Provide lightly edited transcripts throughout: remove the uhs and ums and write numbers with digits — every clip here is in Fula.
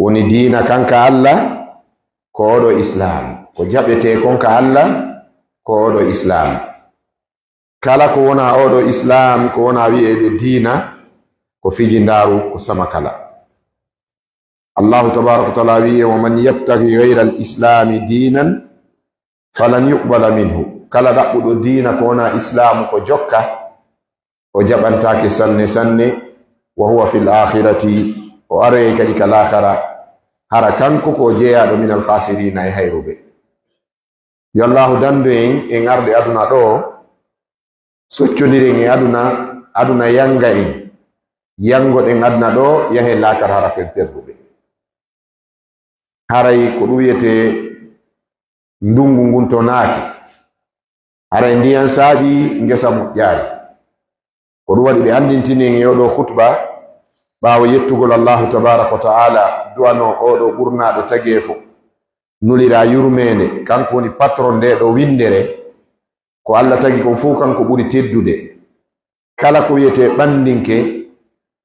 woni diina kanka Allah ko oɗo islam, ko jaɓete konka Allah ko oɗo islam. Kala ko wona oɗo islam ko wona wi'ede diina ko fijindaru ko sama kala. Allahu tabaraka wa taala wi'e wa man yabtaghi ghayra al-islami dinan falan yuqbala minhu. Kala ɗaɓɓuɗo diina ko wona islam ko jokka o jaɓantake sanne sanne, wa huwa fil akhirati o aroye kadi ka lahara hara kanko ko jeeyaɗo min al khasirina e hayruɓe. Yo Allahu dandu en arde aduna ɗo soccodiren e aduna yanga en yangoɗen aduna ɗo yahe lakar hara perduɓe. Haray ko ɗum wiyete ndungu ngun to naaki, haray ndiyan saaɗi ngesa moƴƴaari. Ko ɗum waɗi ɓe andintinen e oɗo khutba ɓaawo yettugol Allahu tabaraka wa taala duwano oɗo ɓurnaɗo tageefo nulira yurmende, kanko woni patron nde ɗo windere. Ko Allah tagi kon fuu kanko ɓuri teddude. Kala ko wiyete ɓandinke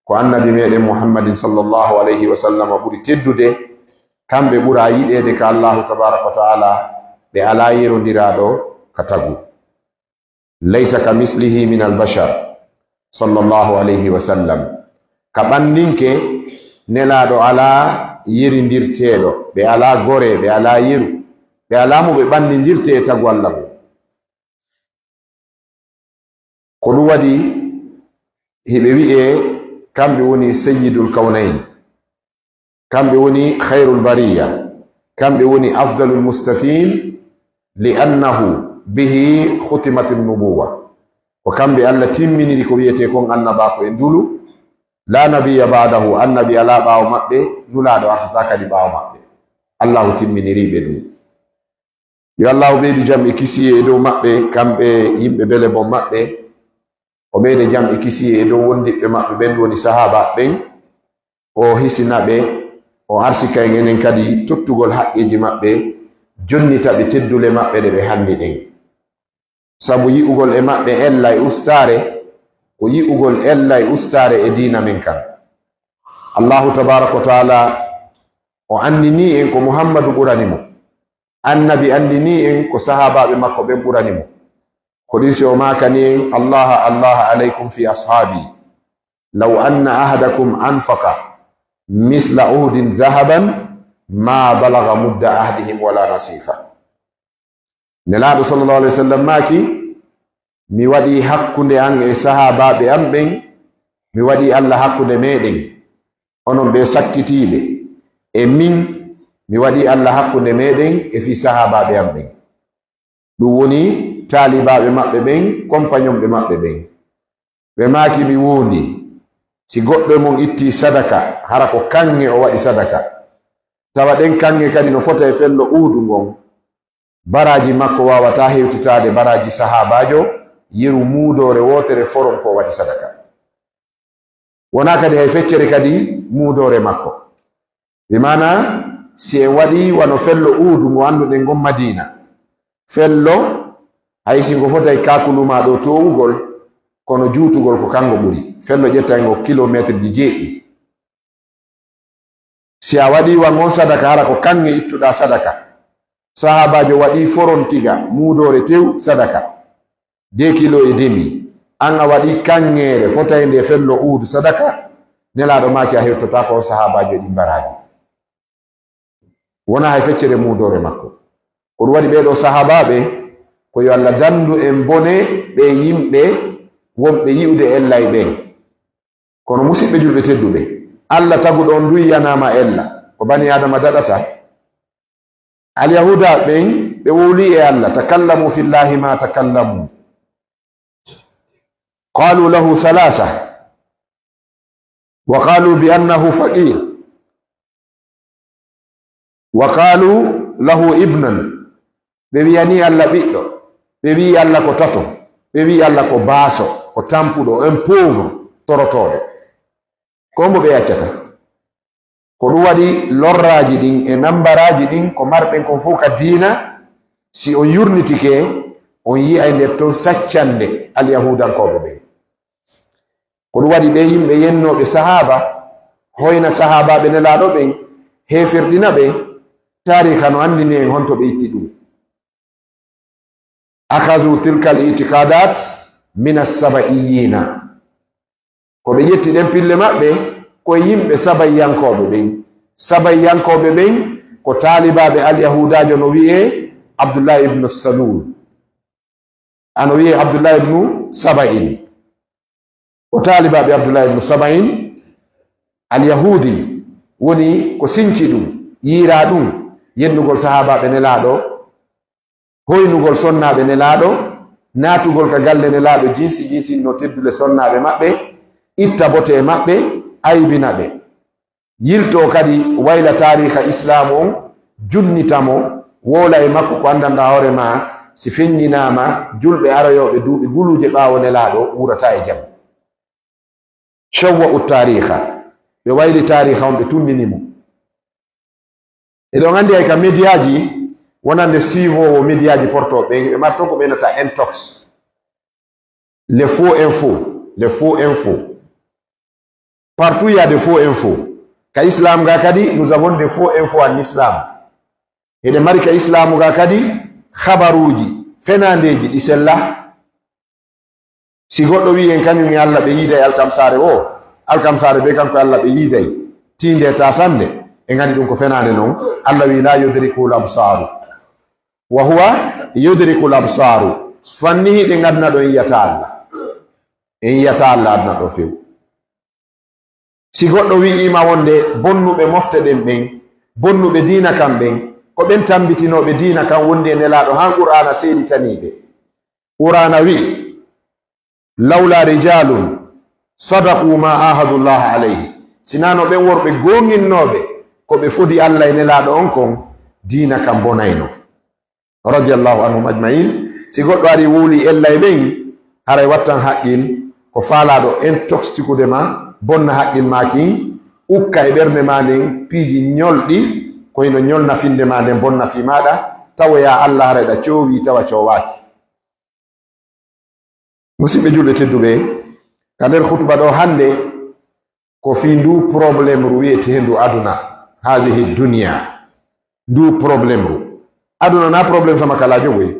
ko annabi meɗen Muhammadin sallallahu alayhi wa sallam ɓuri teddude, kamɓe ɓura yiɗede ka Allahu tabaraka wa taala, ɓe ala yerondiraɗo ka tagu. Laysa ka mislihi min albashar sallallahu alayhi wa sallam. Ka ɓandinke nelaɗo ala yerindirteɗo, ɓe ala gore, ɓe ala yeru, ɓe ala mo ɓe ɓandindirte e tagu Allah mo. Ko ɗum waɗi hiɓe wi'e kamɓe woni sayyidul kawnayn, kamɓe woni khairul bariya, kamɓe woni afdalul mustafin li annahu bihi khutimatin nubuwa. Ko kamɓe Allah timminiri ko wiyete kon annabako e ndulu, la nabiya ba'dahu, annabi ala ɓaawo maɓɓe, nulaɗo artata kadi ɓaawo maɓɓe. Allahu timminiriɓe ɗum. Yo Allahu ɓeydi jam e kisiye e dow maɓɓe, kamɓe yimɓe bele bon maɓɓe, o ɓeyde jam e kisiye e dow wondiɓɓe maɓɓe ɓen woni sahaba ɓen, o hisinaɓe, o arsika en enen kadi tottugol haqqeji maɓɓe, jonnita ɓe teddule maɓɓe ɗe ɓe hanni ɗen. Sabu yi'ugol e maɓɓe ella e ustare ko yi'ugol ella e ustare e diina men kan. Allahu tabaraka wa taala o andini en ko Muhammadu ɓurani mo, annabi andini en ko sahabaɓe makko ɓen ɓurani mo. Ko ɗin si o makani en Allah alaykum fi ashabi law anna ahadakum anfaqa misla uhudin dhahaban ma balaga mudda ahdihim wala nasifa. Nelaɗo sallallahu alayhi wa sallam maki, mi waɗi hakkunde an e sahabaɓe am ɓen, mi waɗi Allah hakkunde meɗen onon ɓe sakkitiɓe, e min mi waɗi Allah hakkunde meɗen e fi sahabaɓe am ɓen. Ɗum woni talibaɓe maɓɓe ɓen, compagnon ɓe maɓɓe ɓen. Ɓe maki mi wondi si goɗɗo mon itti sadaka hara ko kange o waɗi sadaka, tawa ɗen kange kadi no fota e fello uudu ngon, baraji makko wawata hewtitade baraji sahabajo yeru muudore wotere foron ko waɗi sadaka. Wona kadi hay feccere kadi muudore makko, ɓe mana si en waɗi wano fello uudu ngo anduɗen gon Madina, fello hay singo fota e kakuluma ɗo towugol, kono juutugol ko kango ɓuri. Fello ƴettango kilométre ji jeeɗi. Si a waɗi wangon sadaka hara ko kange ittuɗa sadaka, sahabajo waɗi foron tiga muudore tew sadaka 2 kilo e demi, an a waɗi kangere fotayde fello uudu sadaka, nelaɗo maki a hewtata ko sahabajo ɗi baraji. Wona hay feccere muudore makko. Ko ɗum waɗi ɓeɗo sahabaɓe ko yo Allah dandu en bone ɓe yimɓe wonɓe yi'ude ella e ɓen. Kono musidɓe julɓe tedduɓe, Allah taguɗo on duyanama ella ko bani adama daɗata. Alyahuda ɓen ɓe wowli e Allah, takallamu fillahi ma takallamu, qalu lahu salasa wa qalu bi annahu faqir wa qalu lahu ibnan. Ɓe wiyani Allah ɓiɗɗo, ɓe wi Allah ko tato, ɓe wi Allah ko baaso, ko tampuɗo, un pauvre, torotoɗo. Kombo ɓe yaccata. Ko ɗum waɗi lorraji ɗin e nambaraji ɗin ko marɓen kon fof ka diina, si on yurnitike on yi'ay nder ton saccande alyahudankoɓe ɓen. Ko ɗum waɗi ɓe yimɓe yennoɓe sahaba hoyna sahabaɓe nelaɗo ɓen hefirdina ɓe tariha no andini en honto ɓe itti ɗum. Akhazu tilka al itiqadat min as-sabaiyina, ko ɓe ƴetti ɗen pille maɓɓe ko yimɓe sabayyankoɓe ɓen. Sabayyankoɓe ɓen ko talibaɓe alyahudajo no wi'e Abdullah ibn Salul, ano wi'e Abdullah ibn Saba'in, ko talibaɓe Abdullah ibn Saba'in. Alyahudi woni ko sinci ɗum, yiira ɗum yennugol sahabaɓe nelaɗo, hoynugol sonnaɓe nelaɗo, natugol ka galle nelaɗo jinsi no teddule sonnaɓe maɓɓe, itta bote maɓɓe, aybina ɓe, yilto kadi wayla tariha islam on, junnitamo, wola e makko ko andanda hoore ma si feññinama julɓe arayoɓe duuɓi guluje ɓawo nelaɗo wurata e jam. Shawwa u tariha, ɓe wayli tariha on ɓe tundinimo. Eɗon andi ay ka médiaji wonande suivowo médiaji portoɓe ɓe marto ko ɓenata intox, les faux infos, les faux infos. Partout il y a des faux infos. Ka islam ga kadi nous avons des faux infos en islam. Eɗe mari ka islamu ga kadi khabaruji fenandeji ɗi sella. Si goɗɗo wi en kañum e Allah ɓe yiiday alkamsare o, alkamsare ɓe kanko Allah ɓe yiiday tinde tasande, e gandi ɗum ko fenande noon. Allah wi la yudriku labsaru wa huwa yudriku labsaru. Fannihi ɗe gadna ɗo en yiyata Allah, en yiyata Allah adna ɗo few. Si goɗɗo wi'ima wonde bonnuɓe mofte ɗen ɓen, bonnuɓe dina kam ɓen, ko ɓen tambitinoɓe dina kam wondi e nelaɗo, han qur'ana seeditaniɓe. Qur'ana wi lawla rijalun sadaku ma ahadullah alayhi, sinano ɓen worɓe gonginnoɓe ko ɓe fodi Allah e nelaɗo on kon, dina kam bonayno. Radiallahu anhum ajmain. Si goɗɗo ari wuuli ella e ɓen, haray wattan haqqil ko faalaɗo intoxtikude ma, bonna haqqil ma kin, ukka e ɓernde ma nden piiji ñolɗi koyno ñolna finde ma nden bonna fi maɗa, tawoya Allah haray ɗa coowi tawa coowaki. Musidɓe julɓe tedduɓe, ka nder khutba ɗo hande ko fi ndu probléme ru wiyete ndu aduna, hadihi dunia, ndu probléme ru aduna na probléme sama kala jogoy,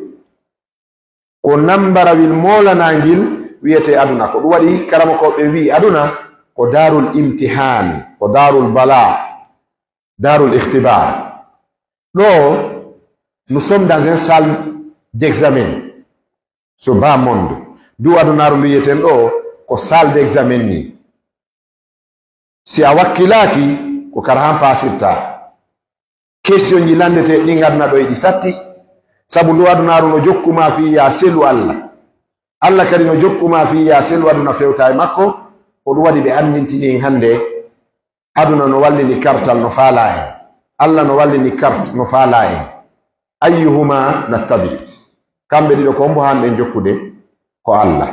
ko nambarawil molanangil wiyete aduna. Ko ɗum waɗi karamakoɓe wi aduna ko darul imtihan, ko darul bala, darul ikhtibar. Là, nous sommes dans une salle d'examen, ce bas monde. D'où adunaru luyeten ɗo ko salle d'examen ni. Si a wakkilaki ko kara han pasirta. Question ji landete ɗi gadna ɗo e ɗi satti, sabu ndu adunaru no jokkuma fi ya selu Allah. Allah kadi no jokkuma fi ya selu aduna fewta e makko. Ko ɗum waɗi ɓe andintini hande aduna no wallini kartal no faala en, Allah no wallini carte no faala en. Ayyuhuma nattabi, kamɓe ɗiɗo ko mbo hanɗen jokkude ko Allah.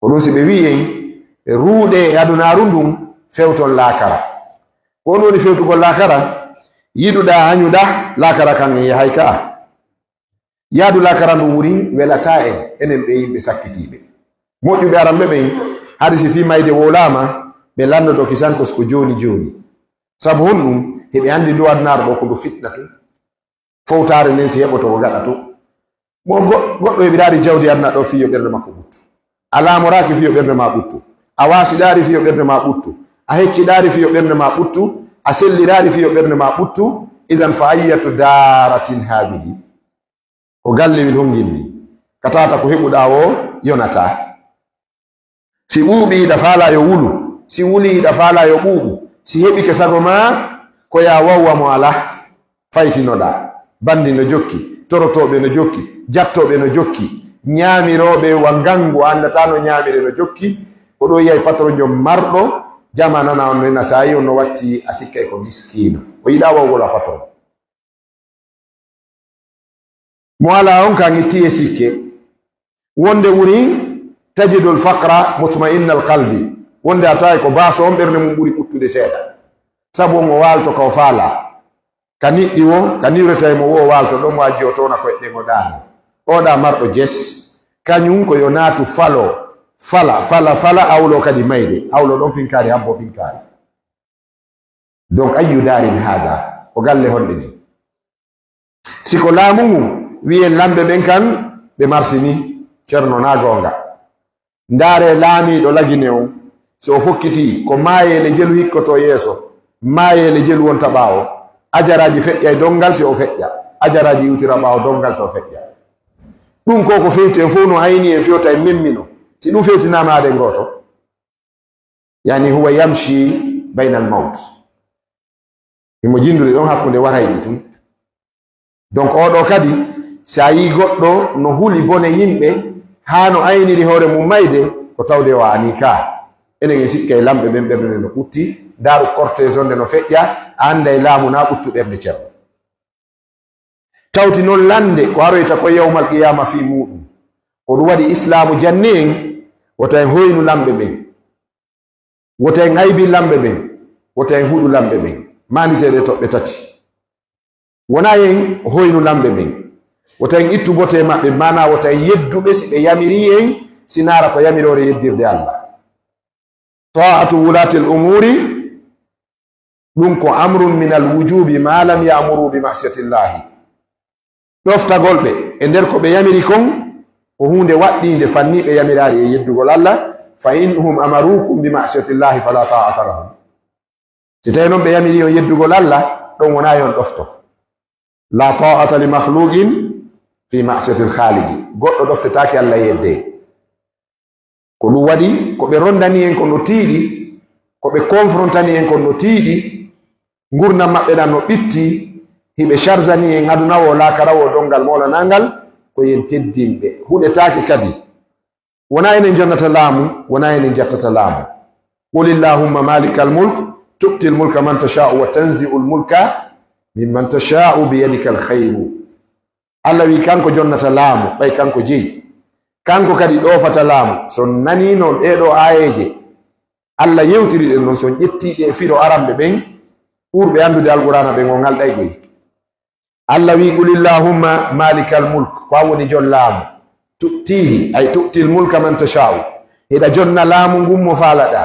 Ko ɗum si ɓe wi en ruuɗe e adunaru ndun fewton laakara. Ko on woni fewtugol laakara? Yiɗuɗa hañuɗa laakara kan en yahay ka. Yaadu laakara ndu wurin welata en, enen ɓe yimɓe sakkitiɓe. Moƴƴuɓe aramɓe ɓen hadi si fi mayde wolama ɓe landoto kisankos ko joni joni, sabu hon ɗum heɓe andi ndu adunaru ɗo ko ndu fitna to, fowtare nden si heɓoto ko gaɗa to. Mo goɗɗo heɓirari jawdi aduna ɗo fiyo ɓernde makko ɓuttu, a laamoraki fiyo ɓernde ma ɓuttu, a wasiɗari fiyo ɓernde ma ɓuttu, a hecciɗari fiyo ɓernde ma ɓuttu, a sellirari fiyo ɓernde ma ɓuttu. Idan fa ayyatu daratin hadihi, ko gallewil hongil ni, ka tawata ko heɓuɗa o yonata. Si ɓuuɓi yiɗa faala yo wulu, si wuli yiɗa faala yo ɓuuɓu, si heɓi ke sago ma ko ya wawwa mo ala faytinoɗa. Bandi no jokki, torotoɓe no jokki, jattoɓe no jokki, ñaamiroɓe wangangu andata no ñaamire no jokki. Ko ɗo yiyay patron jo marɗo jama nana on nena sa yi on no watti a sikkay ko miskino, o yiɗa wawgola patron. Mo ala on kan itti e sikke wonde wuri tajidul faqra mutma'inna alqalbi, wonde atay ko baso on ɓernde mum ɓuri ɓuttude seeɗa, sabu on o walto ka o faala, ka niɗɗi wo ka niwreta mo wo walto ɗon wajjo towna koyɗe ngo ɗano. Oɗa marɗo jes kañum ko yo naatu falo fala awlo kadi mayde, awlo ɗon finkari habbo finkari. donc ayu darin hada ko galle honde ni siko laamu mum wiye lambe ben kan be marsini cerno na gonga ndare laamiɗo lagine on so fokkiti ko maayele jelu hikkoto yeeso maayele jelu wonta ɓaawo ajaraji feƴƴa e dongal si o feƴƴa ajaraji iwtira ɓaawo dongal so feƴƴa ɗum ko fewti en fof no ayni en fewta e memmino si ɗum fewtinama ade goto yani huwa yamshi bayna al maut imo jindude ɗon hakkunde warayɗi tun donc oɗo kadi sa yi goɗɗo no huli bone yimɓe ha no ayniri hoore mum mayde ko tawde o ani ka enen en sikka e lamɓe ɓen ɓernde no ɓutti daaru cortège onde no feƴƴa anda e laamu na ɓuttu ɓernde ceerno tawti noon lande ko aroyta ko yawmal qiyama fi muɗum ko ɗum waɗi islamu janni en wota en hoynu lamɓe ɓen wota en aybi lamɓe ɓen wota en huɗu lamɓe ɓen maniteɗe toɓɓe tati wona en hoynu lamɓe ɓen wota en ittu bote maɓɓe mana wota en yedduɓe si ɓe yamiri en sinara ko yamirore yeddirde allah ta'atu wulati l umuri ɗum ko amrun min al wujubi ma lam yamuru bi masiyati llahi ɗoftagol ɓe e nder ko ɓe yamiri kon ko hunde waɗɗinde fanni ɓe yamirari e yeddugol allah fa inhum amarukum bi masiyati llahi fala ta'ata lahum si tawi noon ɓe yamiri on yeddugol allah ɗon wona yon ɗofto la ta'ata li makhluqin fi masiyati lkhalidi goɗɗo ɗoftetake allah yedde ko ɗum waɗi ko ɓe rondani en ko no tiiɗi ko ɓe confrontani en ko no tiiɗi gurdam maɓɓe ɗan no ɓitti hiɓe chargani en adunawo lakarawo dongal molanangal ko yen teddinɓe huɗetake kadi wona enen jonnata laamu wona enen jattata laamu qul illahumma malika almulk tu'ti almulka man tasha'u wa tanzi'u almulka mimman tasha'u biyadika alkhayru allah wi kanko jonnata laamu ɓay kanko jeyi kanko kadi ɗofata laamu so nani noon ɗeɗo ayeje allah yewtiri ɗen noon son ƴettiɗe fiɗo aramɓe ɓen ɓurɓe andude alqurana ɓen o ngalɗay goy allah wi qul illahumma malikal mulk ko woni jon laamu tu'tihi ay tu'til mulka man tasha'u heɗa jonna laamu ngun mo faalaɗa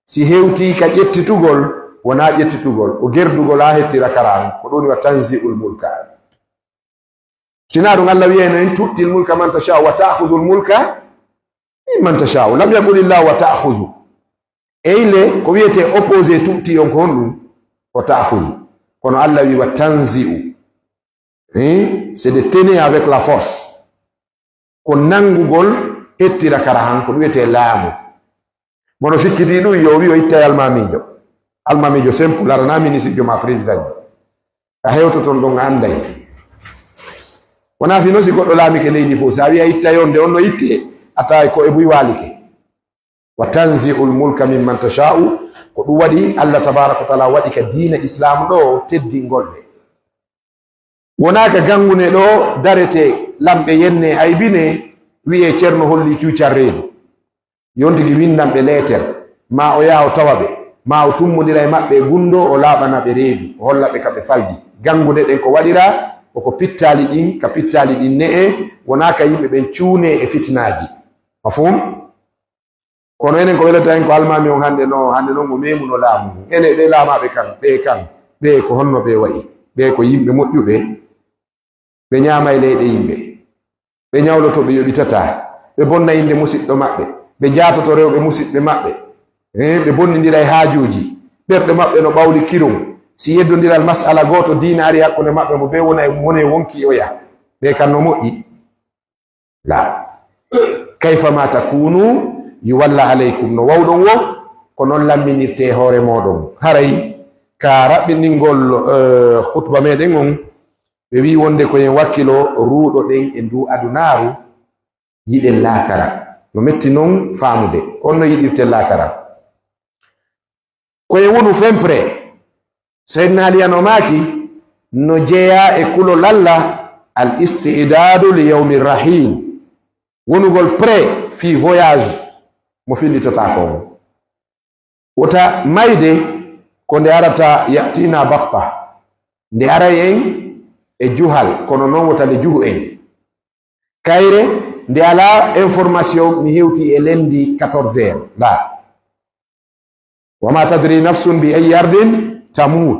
si hewti ka ƴettitugol wona ƴettitugol ko gerdugol ha hettira karan ko ɗoni wa tanzi'ul mulka sina ɗum allah wiyeno en tu'til mulka man tasha'u wa ta'khudhul mulka mimman tasha'u lam yaqul illahu wa ta'khudhu eyle ko wiyete opposé tu'ti on ko honɗum wa ta'khudhu kono allah wi wa tanzi'u c'est de tenir avec la force ko nangugol ettira kara han ko ɗum wiyete laamu mono fikkiti ɗum yo wi o itta almamijo simple arana ministre ma président a hewto ton ɗon anday wona fino si goɗɗo laamike leydi fof sa wi a itta yonde on no itte attawa ko e buy walike wa tanzi'u lmulka mimman tasha'u ko ɗum waɗi allah tabaraka wa taala waɗi ka diina islam ɗo teddingolɓe wonaka gangune ɗo darete lamɓe yenne aybine wiye ceerno holli cuucar reedu yontigi windanɓe leeter ma o yaha o tawa ɓe ma o tummodira e maɓɓe gundo o laaɓanaɓe reedu o hollaɓe kaɓe faldi gangude ɗen ko waɗira koko pittali ɗin ka pittali ɗin ne'e wonaka yimɓe ɓen cuune e fitinaji mafhum kono enen ko welata en ko almami on hande noon mo memuno laamu ene ɓe laamaɓe ɓe ko honno ɓe wayi ɓe ko yimɓe moƴƴuɓe ɓe ñaama e leyɗe yimɓe ɓe ñawloto ɓe yoɓitata ɓe bonna inde musidɗo maɓɓe ɓe jaatoto rewɓe musidɓe maɓɓe ɓe bonnidira e haajuji ɓerɗe maɓɓe no ɓawli kirum si yeddodiral masala goto diina ari hakkunde maɓɓe mo ɓe woni wonki oya ɓe kan no moƴƴi la kayfa ma takunu yuwalla aleykum no wawɗon wo ko noon lamminirte hoore moɗon haray ka raɓɓinɗingol khutba meɗen on ɓe wi wonde koyen wakkilo ruuɗo ɗen e ndu adunaru yiɗen laakara no metti noon faamude on no yiɗirte laakara koyen wonu fempre seydna aliyano maaki no jeeya e kulol allah al istidadu li yawmi rahim wonugol pré fi voyage mo fillitata ko wota mayde ko nde arata yatina bakta nde aray en e juhal kono noon wota nde juhu en kayre nde ala information mi hewti e lendi 14 heures la wama tadri nafsun bi ayi ardin tamut.